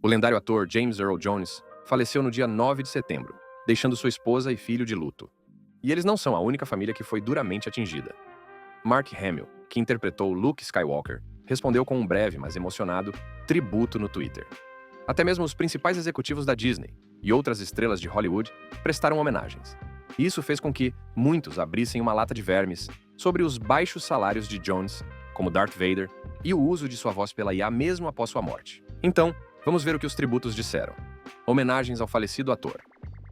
O lendário ator James Earl Jones faleceu no dia 9 de setembro, deixando sua esposa e filho de luto. E eles não são a única família que foi duramente atingida. Mark Hamill, que interpretou Luke Skywalker, respondeu com um breve, mas emocionado, tributo no Twitter. Até mesmo os principais executivos da Disney e outras estrelas de Hollywood prestaram homenagens. E isso fez com que muitos abrissem uma lata de vermes sobre os baixos salários de Jones, como Darth Vader, e o uso de sua voz pela IA mesmo após sua morte. Então, vamos ver o que os tributos disseram. Homenagens ao falecido ator.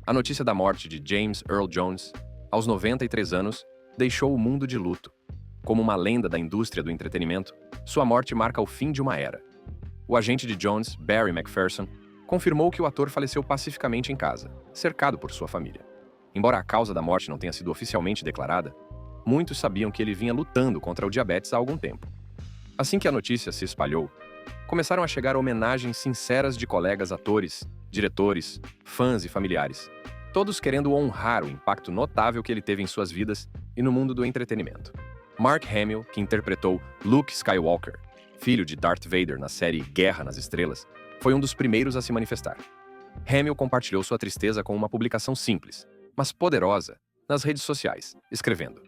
A notícia da morte de James Earl Jones, aos 93 anos, deixou o mundo de luto. Como uma lenda da indústria do entretenimento, sua morte marca o fim de uma era. O agente de Jones, Barry McPherson, confirmou que o ator faleceu pacificamente em casa, cercado por sua família. Embora a causa da morte não tenha sido oficialmente declarada, muitos sabiam que ele vinha lutando contra o diabetes há algum tempo. Assim que a notícia se espalhou, começaram a chegar homenagens sinceras de colegas atores, diretores, fãs e familiares, todos querendo honrar o impacto notável que ele teve em suas vidas e no mundo do entretenimento. Mark Hamill, que interpretou Luke Skywalker, filho de Darth Vader na série Guerra nas Estrelas, foi um dos primeiros a se manifestar. Hamill compartilhou sua tristeza com uma publicação simples, mas poderosa, nas redes sociais, escrevendo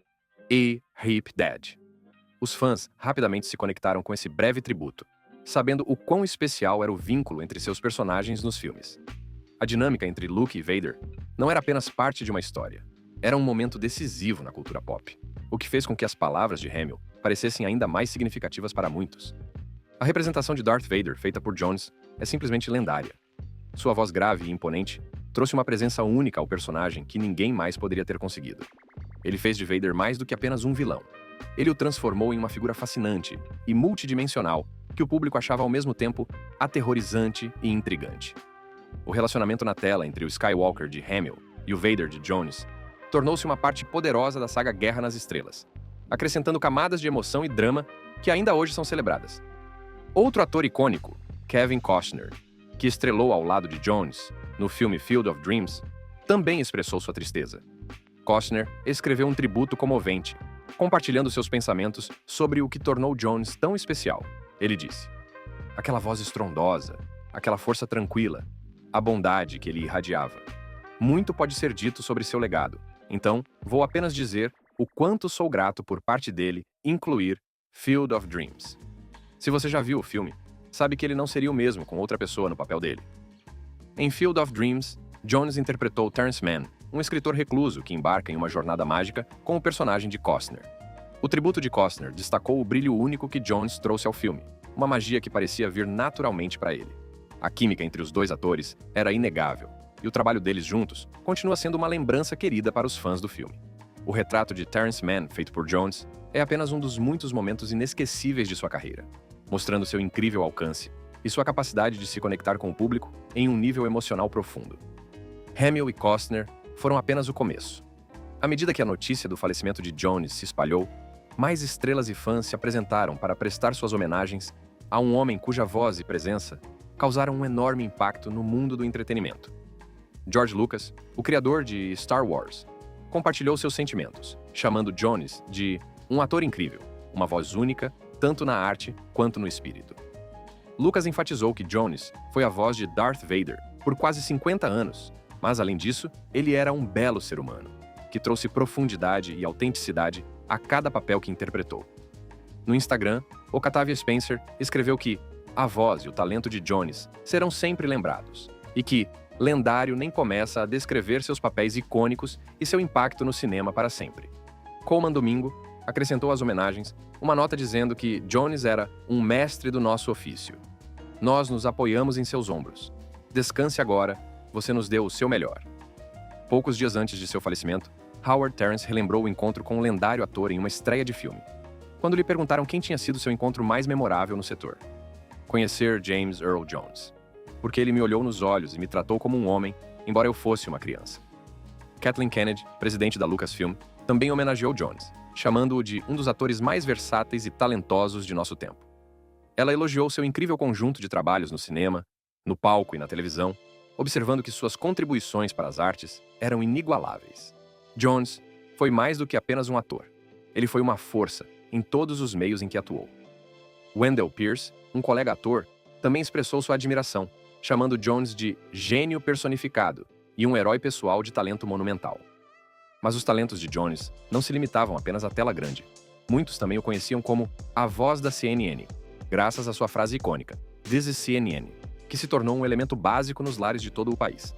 "Hip Dad". Os fãs rapidamente se conectaram com esse breve tributo, sabendo o quão especial era o vínculo entre seus personagens nos filmes. A dinâmica entre Luke e Vader não era apenas parte de uma história, era um momento decisivo na cultura pop, o que fez com que as palavras de Hamill parecessem ainda mais significativas para muitos. A representação de Darth Vader feita por Jones é simplesmente lendária. Sua voz grave e imponente trouxe uma presença única ao personagem que ninguém mais poderia ter conseguido. Ele fez de Vader mais do que apenas um vilão. Ele o transformou em uma figura fascinante e multidimensional que o público achava ao mesmo tempo aterrorizante e intrigante. O relacionamento na tela entre o Skywalker de Hamill e o Vader de Jones tornou-se uma parte poderosa da saga Guerra nas Estrelas, acrescentando camadas de emoção e drama que ainda hoje são celebradas. Outro ator icônico, Kevin Costner, que estrelou ao lado de Jones no filme Field of Dreams, também expressou sua tristeza. Costner escreveu um tributo comovente, compartilhando seus pensamentos sobre o que tornou Jones tão especial. Ele disse: "Aquela voz estrondosa, aquela força tranquila, a bondade que ele irradiava. Muito pode ser dito sobre seu legado, então vou apenas dizer o quanto sou grato por parte dele incluir Field of Dreams." Se você já viu o filme, sabe que ele não seria o mesmo com outra pessoa no papel dele. Em Field of Dreams, Jones interpretou Terrence Mann, um escritor recluso que embarca em uma jornada mágica com o personagem de Costner. O tributo de Costner destacou o brilho único que Jones trouxe ao filme, uma magia que parecia vir naturalmente para ele. A química entre os dois atores era inegável, e o trabalho deles juntos continua sendo uma lembrança querida para os fãs do filme. O retrato de Terrence Mann, feito por Jones, é apenas um dos muitos momentos inesquecíveis de sua carreira, mostrando seu incrível alcance e sua capacidade de se conectar com o público em um nível emocional profundo. Hamill e Costner foram apenas o começo. À medida que a notícia do falecimento de Jones se espalhou, mais estrelas e fãs se apresentaram para prestar suas homenagens a um homem cuja voz e presença causaram um enorme impacto no mundo do entretenimento. George Lucas, o criador de Star Wars, compartilhou seus sentimentos, chamando Jones de um ator incrível, uma voz única, tanto na arte quanto no espírito. Lucas enfatizou que Jones foi a voz de Darth Vader por quase 50 anos, mas além disso, ele era um belo ser humano, que trouxe profundidade e autenticidade a cada papel que interpretou. No Instagram, Octavia Spencer escreveu que a voz e o talento de Jones serão sempre lembrados, e que lendário nem começa a descrever seus papéis icônicos e seu impacto no cinema para sempre. Coleman Domingo acrescentou às homenagens uma nota dizendo que Jones era um mestre do nosso ofício. Nós nos apoiamos em seus ombros. Descanse agora, você nos deu o seu melhor. Poucos dias antes de seu falecimento, Howard Terrence relembrou o encontro com um lendário ator em uma estreia de filme, quando lhe perguntaram quem tinha sido seu encontro mais memorável no setor. Conhecer James Earl Jones, porque ele me olhou nos olhos e me tratou como um homem, embora eu fosse uma criança. Kathleen Kennedy, presidente da Lucasfilm, também homenageou Jones, chamando-o de um dos atores mais versáteis e talentosos de nosso tempo. Ela elogiou seu incrível conjunto de trabalhos no cinema, no palco e na televisão, observando que suas contribuições para as artes eram inigualáveis. Jones foi mais do que apenas um ator. Ele foi uma força em todos os meios em que atuou. Wendell Pierce, um colega ator, também expressou sua admiração, chamando Jones de gênio personificado e um herói pessoal de talento monumental. Mas os talentos de Jones não se limitavam apenas à tela grande. Muitos também o conheciam como a voz da CNN, graças à sua frase icônica, "This is CNN", que se tornou um elemento básico nos lares de todo o país.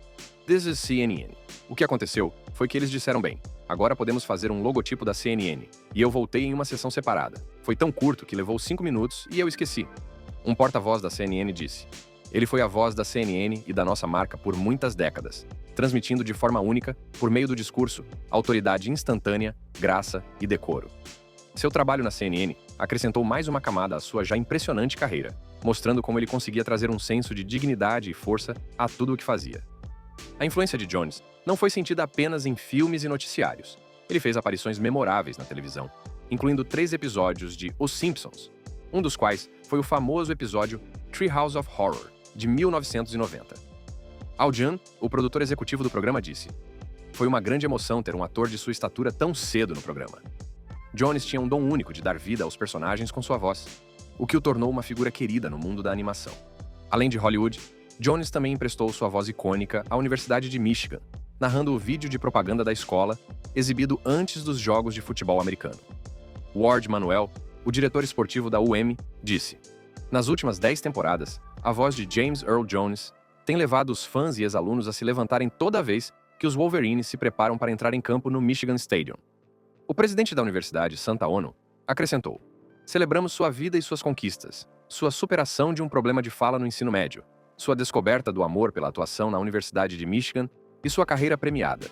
This is CNN. O que aconteceu foi que eles disseram bem, agora podemos fazer um logotipo da CNN, e eu voltei em uma sessão separada. Foi tão curto que levou 5 minutos e eu esqueci. Um porta-voz da CNN disse, ele foi a voz da CNN e da nossa marca por muitas décadas, transmitindo de forma única, por meio do discurso, autoridade instantânea, graça e decoro. Seu trabalho na CNN acrescentou mais uma camada à sua já impressionante carreira, mostrando como ele conseguia trazer um senso de dignidade e força a tudo o que fazia. A influência de Jones não foi sentida apenas em filmes e noticiários. Ele fez aparições memoráveis na televisão, incluindo 3 episódios de Os Simpsons, um dos quais foi o famoso episódio Treehouse of Horror, de 1990. Al Jean, o produtor executivo do programa, disse, foi uma grande emoção ter um ator de sua estatura tão cedo no programa. Jones tinha um dom único de dar vida aos personagens com sua voz, o que o tornou uma figura querida no mundo da animação. Além de Hollywood, Jones também emprestou sua voz icônica à Universidade de Michigan, narrando o vídeo de propaganda da escola, exibido antes dos jogos de futebol americano. Ward Manuel, o diretor esportivo da UM, disse, nas últimas 10 temporadas, a voz de James Earl Jones tem levado os fãs e ex-alunos a se levantarem toda vez que os Wolverines se preparam para entrar em campo no Michigan Stadium. O presidente da Universidade, Santa Ono, acrescentou, celebramos sua vida e suas conquistas, sua superação de um problema de fala no ensino médio, sua descoberta do amor pela atuação na Universidade de Michigan e sua carreira premiada.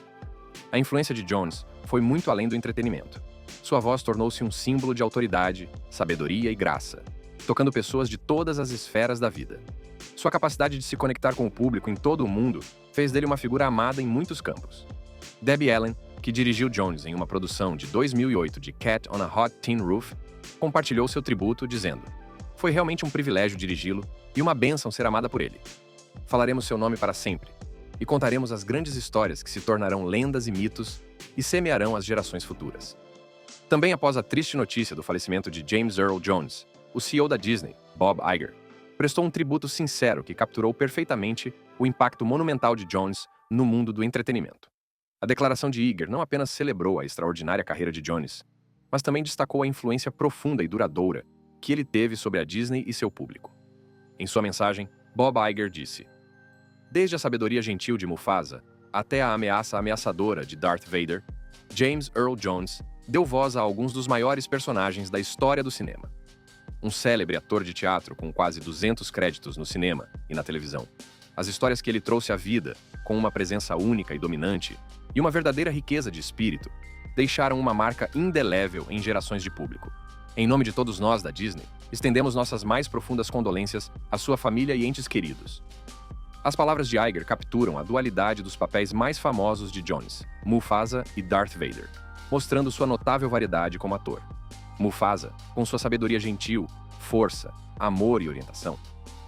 A influência de Jones foi muito além do entretenimento. Sua voz tornou-se um símbolo de autoridade, sabedoria e graça, tocando pessoas de todas as esferas da vida. Sua capacidade de se conectar com o público em todo o mundo fez dele uma figura amada em muitos campos. Debbie Allen, que dirigiu Jones em uma produção de 2008 de Cat on a Hot Tin Roof, compartilhou seu tributo dizendo, foi realmente um privilégio dirigi-lo e uma bênção ser amada por ele. Falaremos seu nome para sempre e contaremos as grandes histórias que se tornarão lendas e mitos e semearão as gerações futuras. Também após a triste notícia do falecimento de James Earl Jones, o CEO da Disney, Bob Iger, prestou um tributo sincero que capturou perfeitamente o impacto monumental de Jones no mundo do entretenimento. A declaração de Iger não apenas celebrou a extraordinária carreira de Jones, mas também destacou a influência profunda e duradoura que ele teve sobre a Disney e seu público. Em sua mensagem, Bob Iger disse, desde a sabedoria gentil de Mufasa até a ameaça ameaçadora de Darth Vader, James Earl Jones deu voz a alguns dos maiores personagens da história do cinema. Um célebre ator de teatro com quase 200 créditos no cinema e na televisão. As histórias que ele trouxe à vida, com uma presença única e dominante, e uma verdadeira riqueza de espírito, deixaram uma marca indelével em gerações de público. Em nome de todos nós da Disney, estendemos nossas mais profundas condolências à sua família e entes queridos. As palavras de Iger capturam a dualidade dos papéis mais famosos de Jones, Mufasa e Darth Vader, mostrando sua notável variedade como ator. Mufasa, com sua sabedoria gentil, força, amor e orientação,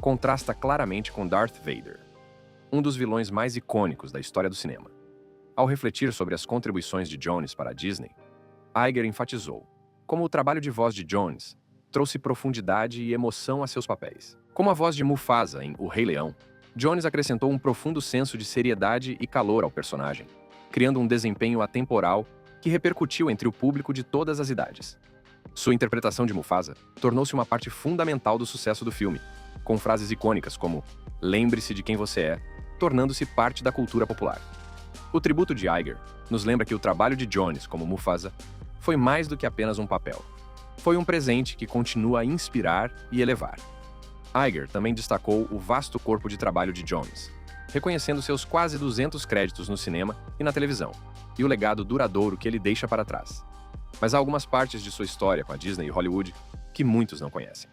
contrasta claramente com Darth Vader, um dos vilões mais icônicos da história do cinema. Ao refletir sobre as contribuições de Jones para a Disney, Iger enfatizou como o trabalho de voz de Jones trouxe profundidade e emoção a seus papéis. Como a voz de Mufasa em O Rei Leão, Jones acrescentou um profundo senso de seriedade e calor ao personagem, criando um desempenho atemporal que repercutiu entre o público de todas as idades. Sua interpretação de Mufasa tornou-se uma parte fundamental do sucesso do filme, com frases icônicas como "Lembre-se de quem você é", tornando-se parte da cultura popular. O tributo de Iger nos lembra que o trabalho de Jones como Mufasa foi mais do que apenas um papel. Foi um presente que continua a inspirar e elevar. Iger também destacou o vasto corpo de trabalho de Jones, reconhecendo seus quase 200 créditos no cinema e na televisão, e o legado duradouro que ele deixa para trás. Mas há algumas partes de sua história com a Disney e Hollywood que muitos não conhecem.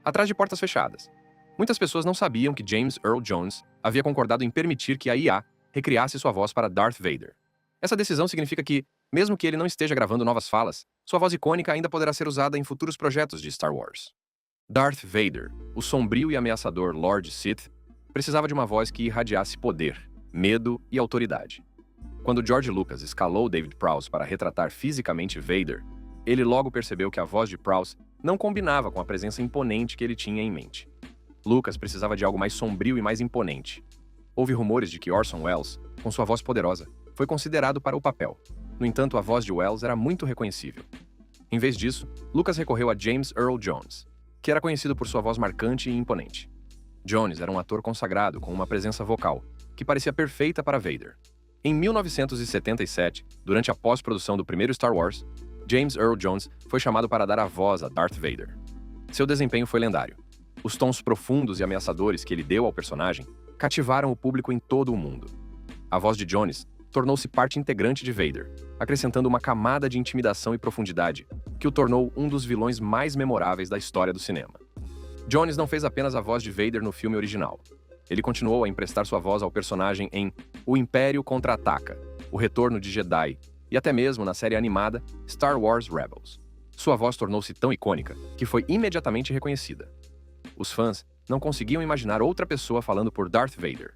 Atrás de portas fechadas, muitas pessoas não sabiam que James Earl Jones havia concordado em permitir que a IA recriasse sua voz para Darth Vader. Essa decisão significa que, mesmo que ele não esteja gravando novas falas, sua voz icônica ainda poderá ser usada em futuros projetos de Star Wars. Darth Vader, o sombrio e ameaçador Lord Sith, precisava de uma voz que irradiasse poder, medo e autoridade. Quando George Lucas escalou David Prowse para retratar fisicamente Vader, ele logo percebeu que a voz de Prowse não combinava com a presença imponente que ele tinha em mente. Lucas precisava de algo mais sombrio e mais imponente. Houve rumores de que Orson Welles, com sua voz poderosa, foi considerado para o papel. No entanto, a voz de Welles era muito reconhecível. Em vez disso, Lucas recorreu a James Earl Jones, que era conhecido por sua voz marcante e imponente. Jones era um ator consagrado com uma presença vocal que parecia perfeita para Vader. Em 1977, durante a pós-produção do primeiro Star Wars, James Earl Jones foi chamado para dar a voz a Darth Vader. Seu desempenho foi lendário. Os tons profundos e ameaçadores que ele deu ao personagem cativaram o público em todo o mundo. A voz de Jones tornou-se parte integrante de Vader, acrescentando uma camada de intimidação e profundidade que o tornou um dos vilões mais memoráveis da história do cinema. Jones não fez apenas a voz de Vader no filme original. Ele continuou a emprestar sua voz ao personagem em O Império Contra-Ataca, O Retorno de Jedi e até mesmo na série animada Star Wars Rebels. Sua voz tornou-se tão icônica que foi imediatamente reconhecida. Os fãs não conseguiam imaginar outra pessoa falando por Darth Vader.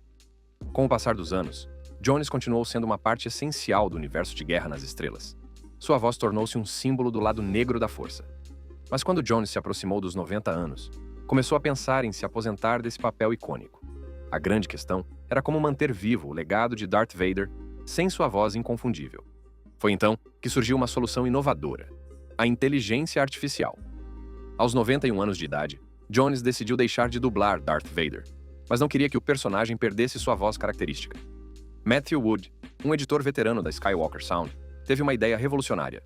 Com o passar dos anos, Jones continuou sendo uma parte essencial do universo de Guerra nas Estrelas. Sua voz tornou-se um símbolo do lado negro da força. Mas quando Jones se aproximou dos 90 anos, começou a pensar em se aposentar desse papel icônico. A grande questão era como manter vivo o legado de Darth Vader sem sua voz inconfundível. Foi então que surgiu uma solução inovadora: a inteligência artificial. Aos 91 anos de idade, Jones decidiu deixar de dublar Darth Vader, mas não queria que o personagem perdesse sua voz característica. Matthew Wood, um editor veterano da Skywalker Sound, teve uma ideia revolucionária.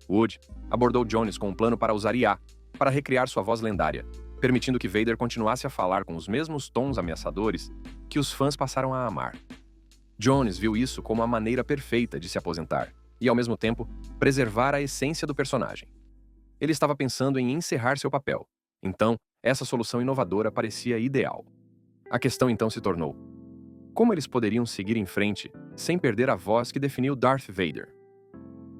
Wood abordou Jones com um plano para usar IA para recriar sua voz lendária, permitindo que Vader continuasse a falar com os mesmos tons ameaçadores que os fãs passaram a amar. Jones viu isso como a maneira perfeita de se aposentar e, ao mesmo tempo, preservar a essência do personagem. Ele estava pensando em encerrar seu papel, então essa solução inovadora parecia ideal. A questão então se tornou: como eles poderiam seguir em frente sem perder a voz que definiu Darth Vader?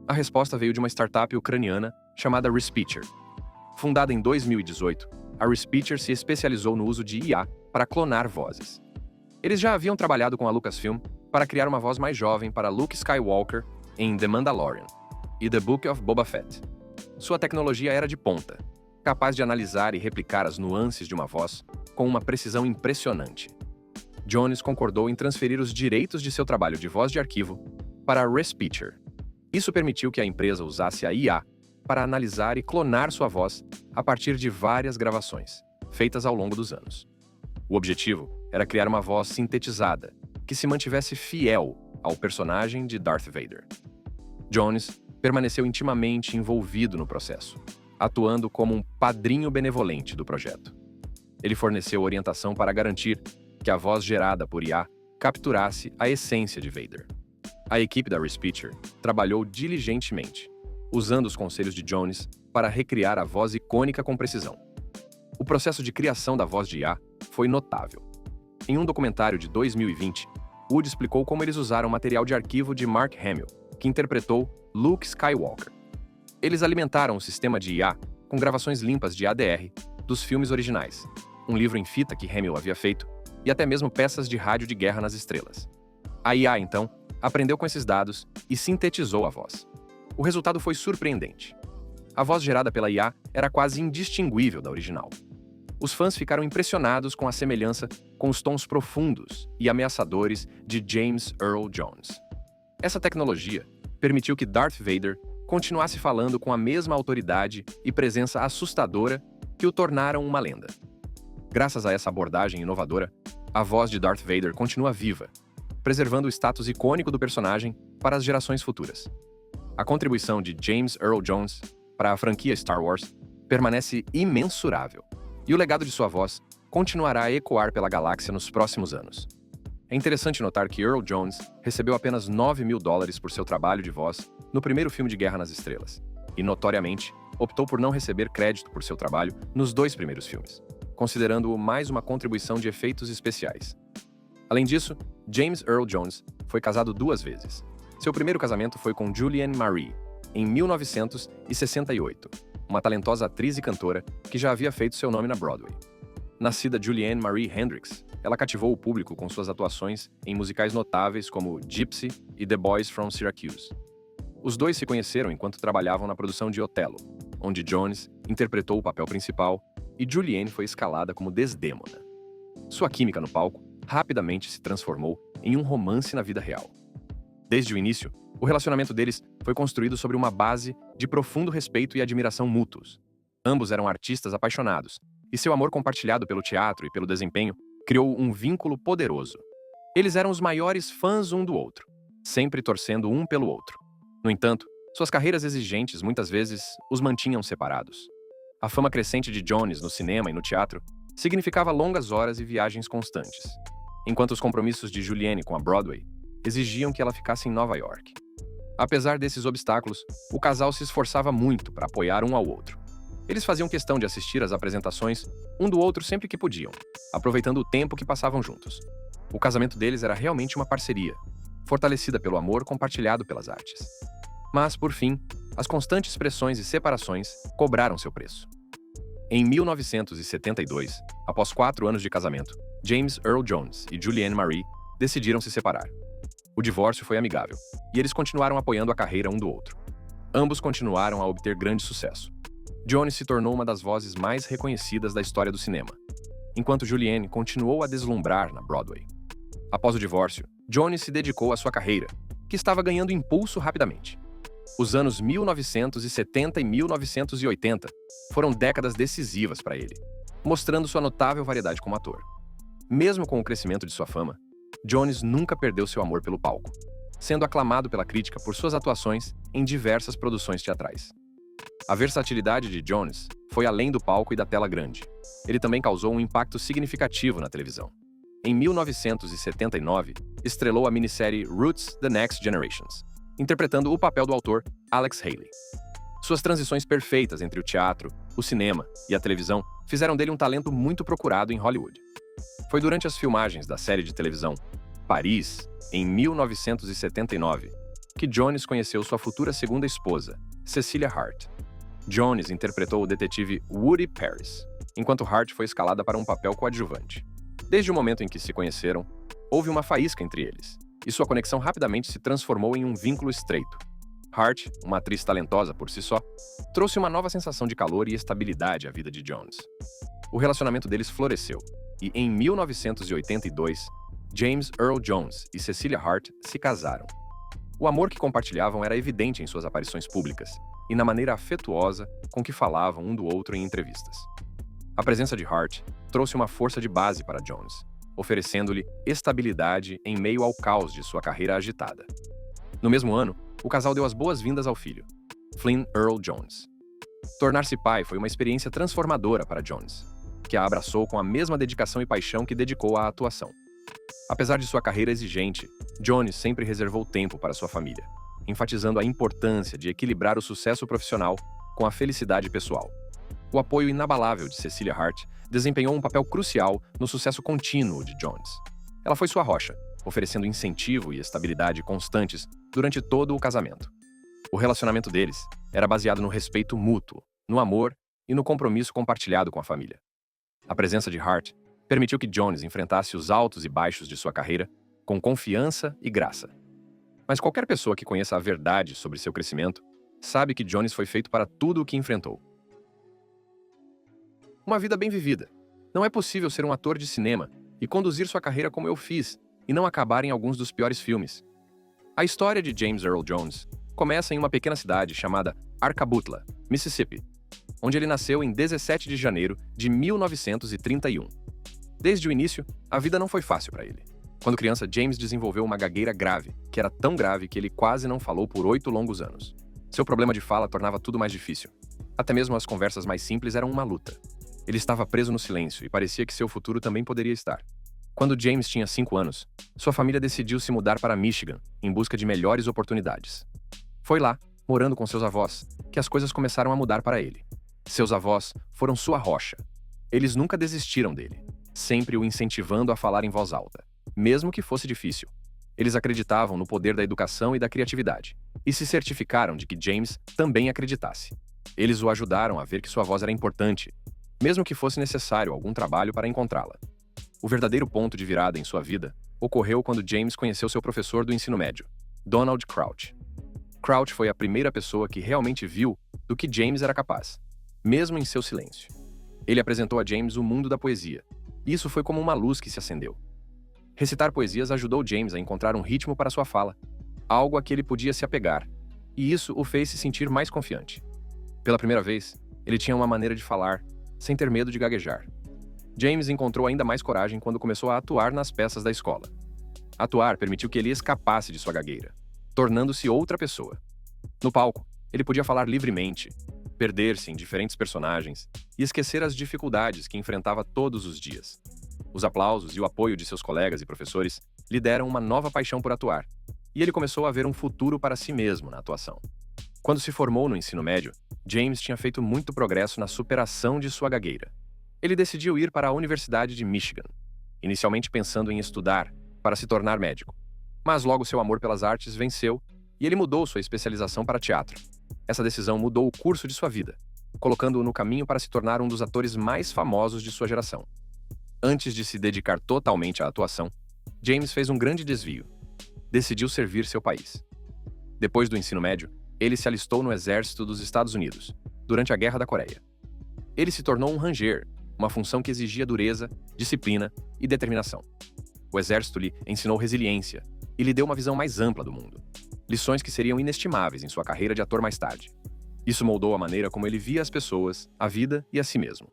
A resposta veio de uma startup ucraniana chamada Respeecher. Fundada em 2018, a Respeecher se especializou no uso de IA para clonar vozes. Eles já haviam trabalhado com a Lucasfilm para criar uma voz mais jovem para Luke Skywalker em The Mandalorian e The Book of Boba Fett. Sua tecnologia era de ponta, capaz de analisar e replicar as nuances de uma voz com uma precisão impressionante. Jones concordou em transferir os direitos de seu trabalho de voz de arquivo para a Respeecher. Isso permitiu que a empresa usasse a IA para analisar e clonar sua voz a partir de várias gravações, feitas ao longo dos anos. O objetivo era criar uma voz sintetizada, que se mantivesse fiel ao personagem de Darth Vader. Jones permaneceu intimamente envolvido no processo, atuando como um padrinho benevolente do projeto. Ele forneceu orientação para garantir que a voz gerada por IA capturasse a essência de Vader. A equipe da Respeecher trabalhou diligentemente, usando os conselhos de Jones para recriar a voz icônica com precisão. O processo de criação da voz de IA foi notável. Em um documentário de 2020, Wood explicou como eles usaram material de arquivo de Mark Hamill, que interpretou Luke Skywalker. Eles alimentaram o sistema de IA com gravações limpas de ADR dos filmes originais, um livro em fita que Hamill havia feito, e até mesmo peças de rádio de Guerra nas Estrelas. A IA, então, aprendeu com esses dados e sintetizou a voz. O resultado foi surpreendente. A voz gerada pela IA era quase indistinguível da original. Os fãs ficaram impressionados com a semelhança com os tons profundos e ameaçadores de James Earl Jones. Essa tecnologia permitiu que Darth Vader continuasse falando com a mesma autoridade e presença assustadora que o tornaram uma lenda. Graças a essa abordagem inovadora, a voz de Darth Vader continua viva, preservando o status icônico do personagem para as gerações futuras. A contribuição de James Earl Jones para a franquia Star Wars permanece imensurável, e o legado de sua voz continuará a ecoar pela galáxia nos próximos anos. É interessante notar que Earl Jones recebeu apenas $9.000 por seu trabalho de voz no primeiro filme de Guerra nas Estrelas, e, notoriamente, optou por não receber crédito por seu trabalho nos 2 primeiros filmes, considerando-o mais uma contribuição de efeitos especiais. Além disso, James Earl Jones foi casado 2 vezes. Seu primeiro casamento foi com Julianne Marie, em 1968, uma talentosa atriz e cantora que já havia feito seu nome na Broadway. Nascida Julianne Marie Hendricks, ela cativou o público com suas atuações em musicais notáveis como Gypsy e The Boys from Syracuse. Os dois se conheceram enquanto trabalhavam na produção de Othello, onde Jones interpretou o papel principal e Julianne foi escalada como Desdémona. sua química no palco rapidamente se transformou em um romance na vida real. Desde o início, o relacionamento deles foi construído sobre uma base de profundo respeito e admiração mútuos. Ambos eram artistas apaixonados, e seu amor compartilhado pelo teatro e pelo desempenho criou um vínculo poderoso. Eles eram os maiores fãs um do outro, sempre torcendo um pelo outro. No entanto, suas carreiras exigentes muitas vezes os mantinham separados. A fama crescente de Jones no cinema e no teatro significava longas horas e viagens constantes, enquanto os compromissos de Julianne com a Broadway exigiam que ela ficasse em Nova York. Apesar desses obstáculos, o casal se esforçava muito para apoiar um ao outro. Eles faziam questão de assistir às apresentações um do outro sempre que podiam, aproveitando o tempo que passavam juntos. O casamento deles era realmente uma parceria, fortalecida pelo amor compartilhado pelas artes. Mas, por fim, as constantes pressões e separações cobraram seu preço. Em 1972, após 4 anos de casamento, James Earl Jones e Julianne Marie decidiram se separar. O divórcio foi amigável, e eles continuaram apoiando a carreira um do outro. Ambos continuaram a obter grande sucesso. Jones se tornou uma das vozes mais reconhecidas da história do cinema, enquanto Julianne continuou a deslumbrar na Broadway. Após o divórcio, Jones se dedicou à sua carreira, que estava ganhando impulso rapidamente. Os anos 1970 e 1980 foram décadas decisivas para ele, mostrando sua notável variedade como ator. Mesmo com o crescimento de sua fama, Jones nunca perdeu seu amor pelo palco, sendo aclamado pela crítica por suas atuações em diversas produções teatrais. A versatilidade de Jones foi além do palco e da tela grande. Ele também causou um impacto significativo na televisão. Em 1979, estrelou a minissérie Roots: The Next Generations, interpretando o papel do autor Alex Haley. Suas transições perfeitas entre o teatro, o cinema e a televisão fizeram dele um talento muito procurado em Hollywood. Foi durante as filmagens da série de televisão Paris, em 1979, que Jones conheceu sua futura segunda esposa, Cecilia Hart. Jones interpretou o detetive Woody Paris, enquanto Hart foi escalada para um papel coadjuvante. Desde o momento em que se conheceram, houve uma faísca entre eles, e sua conexão rapidamente se transformou em um vínculo estreito. Hart, uma atriz talentosa por si só, trouxe uma nova sensação de calor e estabilidade à vida de Jones. O relacionamento deles floresceu, e em 1982, James Earl Jones e Cecilia Hart se casaram. O amor que compartilhavam era evidente em suas aparições públicas e na maneira afetuosa com que falavam um do outro em entrevistas. A presença de Hart trouxe uma força de base para Jones, oferecendo-lhe estabilidade em meio ao caos de sua carreira agitada. No mesmo ano, o casal deu as boas-vindas ao filho, Flynn Earl Jones. Tornar-se pai foi uma experiência transformadora para Jones, que a abraçou com a mesma dedicação e paixão que dedicou à atuação. Apesar de sua carreira exigente, Jones sempre reservou tempo para sua família, enfatizando a importância de equilibrar o sucesso profissional com a felicidade pessoal. O apoio inabalável de Cecilia Hart desempenhou um papel crucial no sucesso contínuo de Jones. Ela foi sua rocha, oferecendo incentivo e estabilidade constantes durante todo o casamento. O relacionamento deles era baseado no respeito mútuo, no amor e no compromisso compartilhado com a família. A presença de Hart permitiu que Jones enfrentasse os altos e baixos de sua carreira com confiança e graça. Mas qualquer pessoa que conheça a verdade sobre seu crescimento sabe que Jones foi feito para tudo o que enfrentou. Uma vida bem vivida. Não é possível ser um ator de cinema e conduzir sua carreira como eu fiz e não acabar em alguns dos piores filmes. A história de James Earl Jones começa em uma pequena cidade chamada Arcabutla, Mississippi, onde ele nasceu em 17 de janeiro de 1931. Desde o início, a vida não foi fácil para ele. Quando criança, James desenvolveu uma gagueira grave, que era tão grave que ele quase não falou por 8 longos anos. Seu problema de fala tornava tudo mais difícil. Até mesmo as conversas mais simples eram uma luta. Ele estava preso no silêncio e parecia que seu futuro também poderia estar. Quando James tinha 5 anos, sua família decidiu se mudar para Michigan, em busca de melhores oportunidades. Foi lá, morando com seus avós, que as coisas começaram a mudar para ele. Seus avós foram sua rocha. Eles nunca desistiram dele, sempre o incentivando a falar em voz alta, mesmo que fosse difícil. Eles acreditavam no poder da educação e da criatividade, e se certificaram de que James também acreditasse. Eles o ajudaram a ver que sua voz era importante, mesmo que fosse necessário algum trabalho para encontrá-la. O verdadeiro ponto de virada em sua vida ocorreu quando James conheceu seu professor do ensino médio, Donald Crouch. Crouch foi a primeira pessoa que realmente viu do que James era capaz, mesmo em seu silêncio. Ele apresentou a James o mundo da poesia, E isso foi como uma luz que se acendeu. Recitar poesias ajudou James a encontrar um ritmo para sua fala, algo a que ele podia se apegar, e isso o fez se sentir mais confiante. Pela primeira vez, ele tinha uma maneira de falar, sem ter medo de gaguejar. James encontrou ainda mais coragem quando começou a atuar nas peças da escola. Atuar permitiu que ele escapasse de sua gagueira, tornando-se outra pessoa. No palco, ele podia falar livremente, perder-se em diferentes personagens e esquecer as dificuldades que enfrentava todos os dias. Os aplausos e o apoio de seus colegas e professores lhe deram uma nova paixão por atuar, e ele começou a ver um futuro para si mesmo na atuação. Quando se formou no ensino médio, James tinha feito muito progresso na superação de sua gagueira. Ele decidiu ir para a Universidade de Michigan, inicialmente pensando em estudar para se tornar médico. Mas logo seu amor pelas artes venceu e ele mudou sua especialização para teatro. Essa decisão mudou o curso de sua vida, colocando-o no caminho para se tornar um dos atores mais famosos de sua geração. Antes de se dedicar totalmente à atuação, James fez um grande desvio. Decidiu servir seu país. Depois do ensino médio, ele se alistou no exército dos Estados Unidos, durante a Guerra da Coreia. Ele se tornou um ranger, uma função que exigia dureza, disciplina e determinação. O exército lhe ensinou resiliência e lhe deu uma visão mais ampla do mundo. Lições que seriam inestimáveis em sua carreira de ator mais tarde. Isso moldou a maneira como ele via as pessoas, a vida e a si mesmo.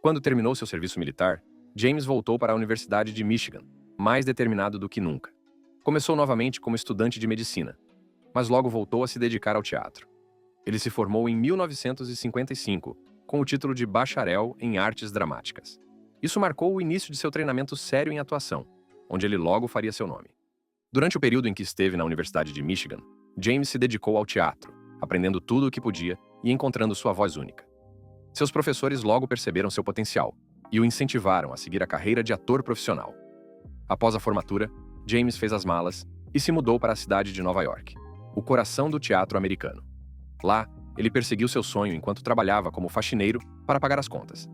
Quando terminou seu serviço militar, James voltou para a Universidade de Michigan, mais determinado do que nunca. Começou novamente como estudante de medicina, mas logo voltou a se dedicar ao teatro. Ele se formou em 1955, com o título de bacharel em artes dramáticas. Isso marcou o início de seu treinamento sério em atuação, onde ele logo faria seu nome. Durante o período em que esteve na Universidade de Michigan, James se dedicou ao teatro, aprendendo tudo o que podia e encontrando sua voz única. Seus professores logo perceberam seu potencial e o incentivaram a seguir a carreira de ator profissional. Após a formatura, James fez as malas e se mudou para a cidade de Nova York, o coração do teatro americano. Lá, ele perseguiu seu sonho enquanto trabalhava como faxineiro para pagar as contas.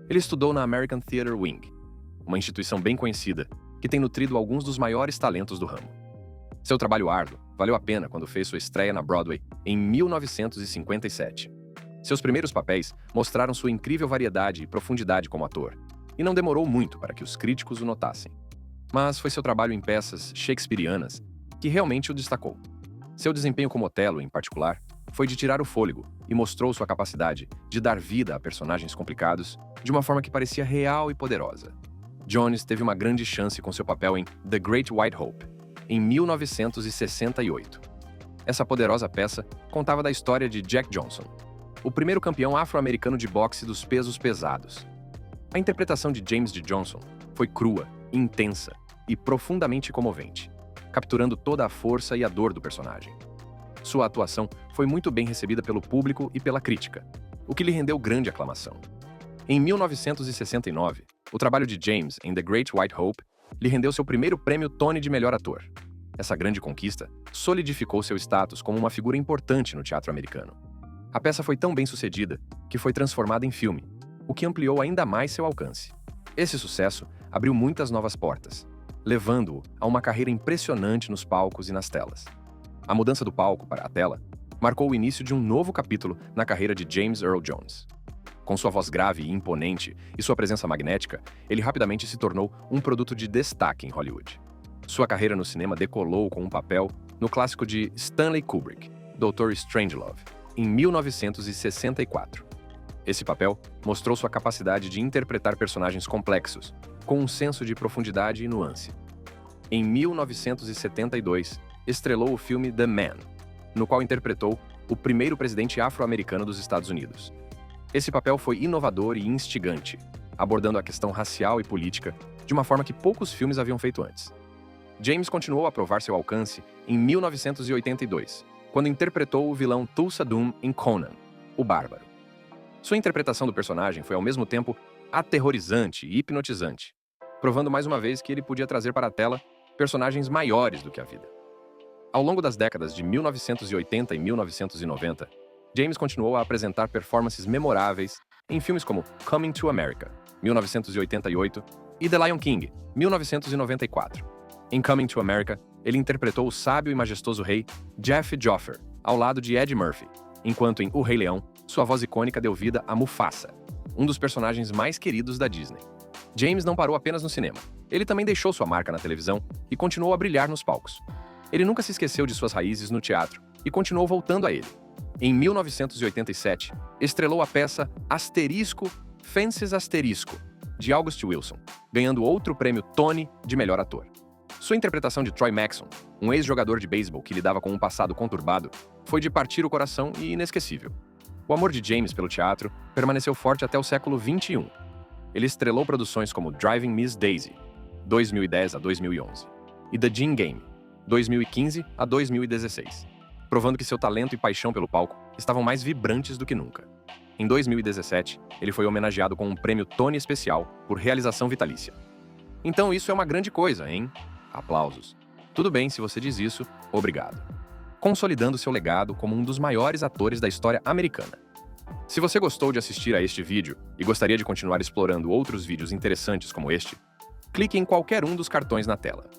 Ele estudou na American Theatre Wing, uma instituição bem conhecida que tem nutrido alguns dos maiores talentos do ramo. Seu trabalho árduo valeu a pena quando fez sua estreia na Broadway em 1957. Seus primeiros papéis mostraram sua incrível variedade e profundidade como ator, e não demorou muito para que os críticos o notassem. Mas foi seu trabalho em peças shakespearianas que realmente o destacou. Seu desempenho como Otelo, em particular, foi de tirar o fôlego e mostrou sua capacidade de dar vida a personagens complicados de uma forma que parecia real e poderosa. Jones teve uma grande chance com seu papel em The Great White Hope, em 1968. Essa poderosa peça contava da história de Jack Johnson, o primeiro campeão afro-americano de boxe dos pesos pesados. A interpretação de James D. Johnson foi crua, intensa e profundamente comovente, capturando toda a força e a dor do personagem. Sua atuação foi muito bem recebida pelo público e pela crítica, o que lhe rendeu grande aclamação. Em 1969, o trabalho de James em The Great White Hope lhe rendeu seu primeiro prêmio Tony de melhor ator. Essa grande conquista solidificou seu status como uma figura importante no teatro americano. A peça foi tão bem sucedida que foi transformada em filme, o que ampliou ainda mais seu alcance. Esse sucesso abriu muitas novas portas, levando-o a uma carreira impressionante nos palcos e nas telas. A mudança do palco para a tela marcou o início de um novo capítulo na carreira de James Earl Jones. Com sua voz grave e imponente e sua presença magnética, ele rapidamente se tornou um produto de destaque em Hollywood. Sua carreira no cinema decolou com um papel no clássico de Stanley Kubrick, Dr. Strangelove, em 1964. Esse papel mostrou sua capacidade de interpretar personagens complexos, com um senso de profundidade e nuance. Em 1972, estrelou o filme The Man, no qual interpretou o primeiro presidente afro-americano dos Estados Unidos. Esse papel foi inovador e instigante, abordando a questão racial e política de uma forma que poucos filmes haviam feito antes. James continuou a provar seu alcance em 1982, quando interpretou o vilão Thulsa Doom em Conan, o Bárbaro. Sua interpretação do personagem foi ao mesmo tempo aterrorizante e hipnotizante, provando mais uma vez que ele podia trazer para a tela personagens maiores do que a vida. Ao longo das décadas de 1980 e 1990, James continuou a apresentar performances memoráveis em filmes como Coming to America, 1988, e The Lion King, 1994. Em Coming to America, ele interpretou o sábio e majestoso rei Jeff Joffer, ao lado de Eddie Murphy, enquanto em O Rei Leão, sua voz icônica deu vida a Mufasa, um dos personagens mais queridos da Disney. James não parou apenas no cinema. Ele também deixou sua marca na televisão e continuou a brilhar nos palcos. Ele nunca se esqueceu de suas raízes no teatro e continuou voltando a ele. Em 1987, estrelou a peça Asterisco, Fences Asterisco, de August Wilson, ganhando outro prêmio Tony de melhor ator. Sua interpretação de Troy Maxson, um ex-jogador de beisebol que lidava com um passado conturbado, foi de partir o coração e inesquecível. O amor de James pelo teatro permaneceu forte até o século XXI. Ele estrelou produções como Driving Miss Daisy, 2010 a 2011, e The Gin Game, 2015 a 2016, provando que seu talento e paixão pelo palco estavam mais vibrantes do que nunca. Em 2017, ele foi homenageado com um prêmio Tony especial por realização vitalícia. Então isso é uma grande coisa, hein? Aplausos. Tudo bem se você diz isso, obrigado. Consolidando seu legado como um dos maiores atores da história americana. Se você gostou de assistir a este vídeo e gostaria de continuar explorando outros vídeos interessantes como este, clique em qualquer um dos cartões na tela.